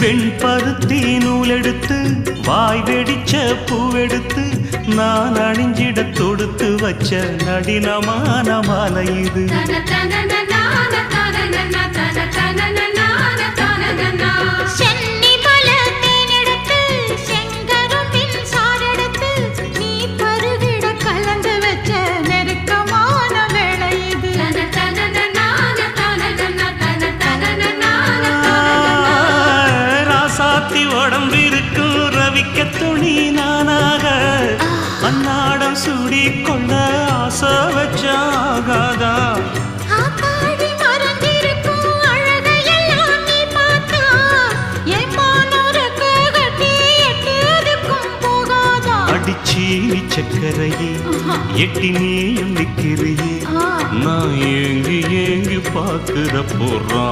வெண்பருத்தி நூலெடுத்து வாய் வெடிச்ச பூவெடுத்து நான் அணிஞ்சிட தொடுத்து வச்ச நடினமான மாலை இது. உடம்பிருக்கும் ரவிக்க துணி நானாக அன்னாடம் சூடி கொள்ள ஆசை வச்சாகாதா. அடிச்சி சக்கரையே எட்டி நீயும் நிக்கிறியே நான் ஏங்கி ஏங்கி பாக்குற போறான்.